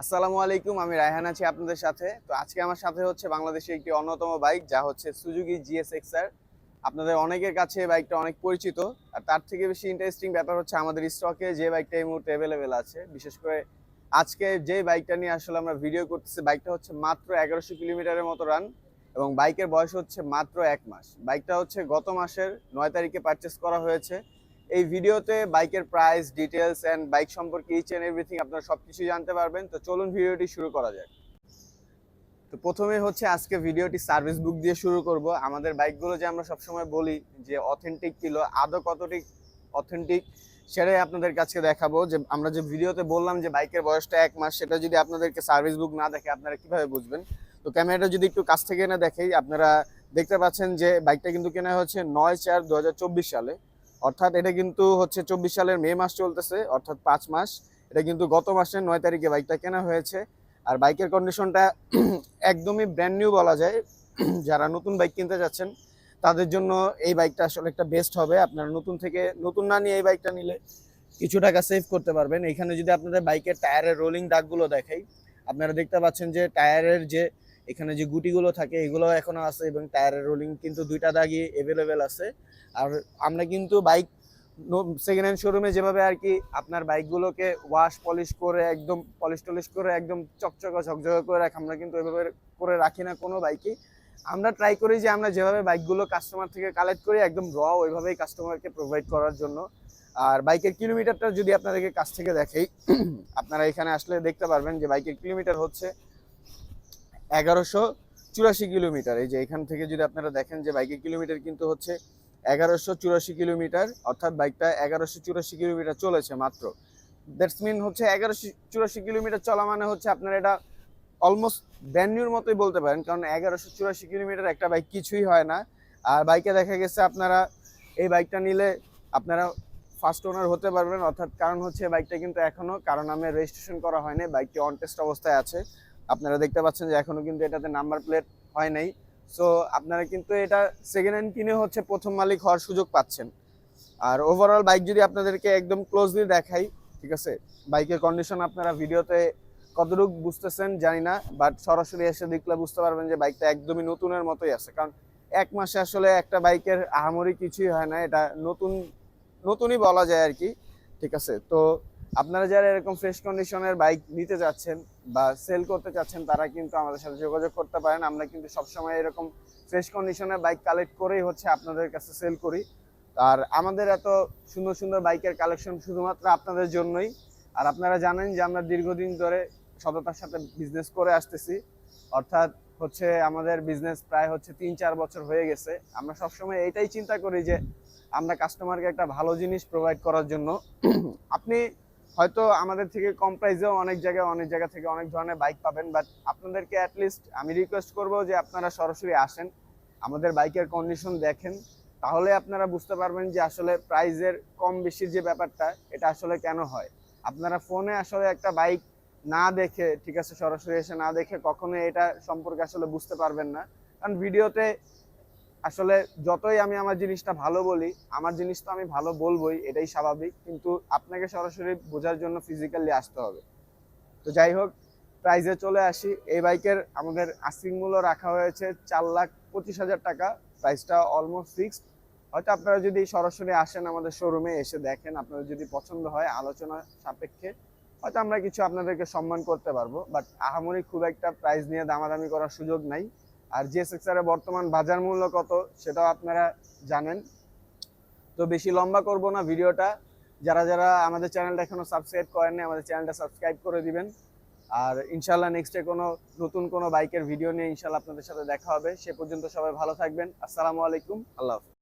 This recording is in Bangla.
আসসালামু আলাইকুম, আমি রায়হান আছি আপনাদের সাথে। তো আজকে আমার সাথে হচ্ছে বাংলাদেশের একটি অন্যতম বাইক, যা হচ্ছে সুজুকি জিএসএক্সআর। আপনাদের অনেকের কাছে এই বাইকটা অনেক পরিচিত। আর তার থেকে বেশি ইন্টারেস্টিং ব্যাপার হচ্ছে আমাদের স্টকে যে বাইকটা এই মুহূর্তে অ্যাভেলেবেল আছে। বিশেষ করে আজকে যে বাইকটা নিয়ে আসলে আমরা ভিডিও করতেছি, বাইকটা হচ্ছে মাত্র 1100 কিলোমিটারের মতো রান, এবং বাইকের বয়স হচ্ছে মাত্র 1 মাস। বাইকটা হচ্ছে গত মাসের 9 তারিখে পারচেস করা হয়েছে। এই ভিডিওতে বাইকের প্রাইস, ডিটেলস এন্ড বাইক সম্পর্কে ইচ এন্ড এভরিথিং আপনারা সবকিছু জানতে পারবেন। তো চলুন ভিডিওটি শুরু করা যাক। তো প্রথমে হচ্ছে আজকে ভিডিওটি সার্ভিস বুক দিয়ে শুরু করব। আমাদের বাইকগুলো যে আমরা সবসময় বলি যে অথেন্টিক কিলো, আদৌ কতটি অথেন্টিক সেটাই আপনাদের কাছে দেখাবো। যে আমরা যে ভিডিওতে বললাম যে বাইকের বয়সটা 1 মাস, সেটা যদি আপনাদেরকে সার্ভিস বুক না দেখে আপনারা কিভাবে বুঝবেন? তো ক্যামেরাটা যদি একটু কাছ থেকে এনে দেখাই, আপনারা দেখতে পাচ্ছেন যে বাইকটা কিন্তু কেনা হচ্ছে 9/4/2024 সালে। অর্থাৎ এটা কিন্তু হচ্ছে 24 সালের মে মাস চলতেছে, অর্থাৎ 5 মাস। এটা কিন্তু গত মাসের 9 তারিখে বাইকটা কেনা হয়েছে। আর বাইকের কন্ডিশনটা একদমই ব্র্যান্ড নিউ বলা যায়। যারা নতুন বাইক কিনতে যাচ্ছেন তাদের জন্য এই বাইকটা আসলে একটা বেস্ট হবে। আপনারা নতুন না নিয়ে এই বাইকটা নিলে কিছু টাকা সেভ করতে পারবেন। এখানে যদি আপনাদের বাইকের টায়ারের রোলিং দাগগুলো দেখাই, আপনারা দেখতে পাচ্ছেন যে টায়ারের যে এখানে যে গুটিগুলো থাকে এগুলো এখনো আছে, এবং টায়ারের রোলিং কিন্তু 2টা দাগই এভেলেবেল আছে। আর আমরা কিন্তু বাইক সেকেন্ড হ্যান্ড শোরুমে যেভাবে আর কি আপনার বাইকগুলোকে ওয়াশ পলিশ করে একদম পলিশ টলিশ করে একদম চকচকা ঝকঝকে করে রাখি, আমরা কিন্তু এভাবে করে রাখি না কোনো বাইকই। আমরা ট্রাই করি যে আমরা যেভাবে বাইকগুলো কাস্টমার থেকে কালেক্ট করি একদম ওইভাবেই কাস্টমারকে প্রোভাইড করার জন্য। আর বাইকের কিলোমিটারটা যদি আপনাদেরকে কাছ থেকে দেখাই, আপনারা এখানে আসলে দেখতে পারবেন যে বাইকের কিলোমিটার হচ্ছে 1184 কিলোমিটার। এই যে এখান থেকে যদি আপনারা দেখেন যে বাইকের কিলোমিটার কিন্তু হচ্ছে 1184 কিলোমিটার, অর্থাৎ বাইকটা 1184 কিলোমিটার চলেছে মাত্র। দ্যাটস মিন হচ্ছে 1184 কিলোমিটার চলা মানে হচ্ছে আপনার এটা অলমোস্ট ব্র্যান্ড নিউর মতোই বলতে পারেন, কারণ 1184 কিলোমিটার একটা বাইক কিছুই হয় না। আর বাইকে দেখা গেছে আপনারা এই বাইকটা নিলে আপনারা ফার্স্ট ওনার হতে পারবেন, অর্থাৎ কারণ হচ্ছে বাইকটা কিন্তু এখনো কারণ নামে রেজিস্ট্রেশন করা হয়নি, বাইকটি অন টেস্ট অবস্থায় আছে। আপনারা দেখতে পাচ্ছেন যে এখনো কিন্তু এটাতে নাম্বার প্লেট হয় নাই। সো আপনারা কিন্তু এটা সেকেন্ড হ্যান্ড কিনে হচ্ছে প্রথম মালিক হওয়ার সুযোগ পাচ্ছেন। আর ওভারঅল বাইক যদি আপনাদেরকে একদম ক্লোজলি দেখাই, ঠিক আছে, বাইকের কন্ডিশন আপনারা ভিডিওতে কতটুকু বুঝতেছেন জানি না, বাট সরাসরি এসে দেখলে বুঝতে পারবেন যে বাইকটা একদমই নতুনের মতোই আছে। কারণ 1 মাসে আসলে একটা বাইকের আহামরি কিছুই হয় না, এটা নতুনই বলা যায় আর কি। ঠিক আছে, তো আপনারা যারা এরকম ফ্রেশ কন্ডিশনের বাইক নিতে যাচ্ছেন বা সেল করতে চাচ্ছেন, তারা কিন্তু আমাদের সাথে যোগাযোগ করতে পারেন। আমরা কিন্তু সবসময় এরকম ফ্রেশ কন্ডিশনের বাইক কালেক্ট করেই হচ্ছে আপনাদের কাছে সেল করি। আর আমাদের এত সুন্দর সুন্দর বাইকের কালেকশন শুধুমাত্র আপনাদের জন্যই। আর আপনারা জানেন যে আমরা দীর্ঘদিন ধরে সততার সাথে বিজনেস করে আসতেছি, অর্থাৎ হচ্ছে আমাদের বিজনেস প্রায় হচ্ছে 3-4 বছর হয়ে গেছে। আমরা সবসময় এইটাই চিন্তা করি যে আমরা কাস্টমারকে একটা ভালো জিনিস প্রোভাইড করার জন্য। আপনি হয়তো আমাদের থেকে কম প্রাইসেও অনেক জায়গা থেকে অনেক ধরনের বাইক পাবেন, বাট আপনাদেরকে অ্যাটলিস্ট আমি রিকোয়েস্ট করব যে আপনারা সরাসরি আসেন, আমাদের বাইকের কন্ডিশন দেখেন, তাহলে আপনারা বুঝতে পারবেন যে আসলে প্রাইজের কম বেশির যে ব্যাপারটা এটা আসলে কেন হয়। আপনারা ফোনে আসলে একটা বাইক না দেখে, ঠিক আছে, সরাসরি এসে না দেখে কখনো এটা সম্পর্কে আসলে বুঝতে পারবেন না। কারণ ভিডিওতে আসলে যতই আমি আমার জিনিসটা ভালো বলি, আমার জিনিস তো আমি ভালো বলবোই, এটাই স্বাভাবিক, কিন্তু আপনাকে সরাসরি বোঝার জন্য ফিজিক্যালি আসতে হবে। তো যাই হোক, প্রাইজে চলে আসি। এই বাইকের আমাদের আস্কিং মূল্য রাখা হয়েছে 4,25,000 টাকা। প্রাইসটা অলমোস্ট ফিক্সড। হয়তো আপনারা যদি সরাসরি আসেন আমাদের শোরুমে এসে দেখেন, আপনাদের যদি পছন্দ হয় আলোচনা সাপেক্ষে হয়তো আমরা কিছু আপনাদেরকে সম্মান করতে পারবো, বাট আহামরি খুব একটা প্রাইস নিয়ে দামাদামি করার সুযোগ নাই। আর জিএসএক্সআর এর বর্তমান বাজার মূল্য কত সেটাও আপনারা জানেন। তো বেশি লম্বা করব না ভিডিওটা। যারা যারা আমাদের চ্যানেলটা এখনো সাবস্ক্রাইব করেননি, আমাদের চ্যানেলটা সাবস্ক্রাইব করে দিবেন। আর ইনশাল্লাহ নেক্সটে নতুন কোনো বাইকের ভিডিও নিয়ে ইনশাল্লাহ আপনাদের সাথে দেখা হবে। সে পর্যন্ত সবাই ভালো থাকবেন। আসসালামু আলাইকুম, আল্লাহ হাফেজ।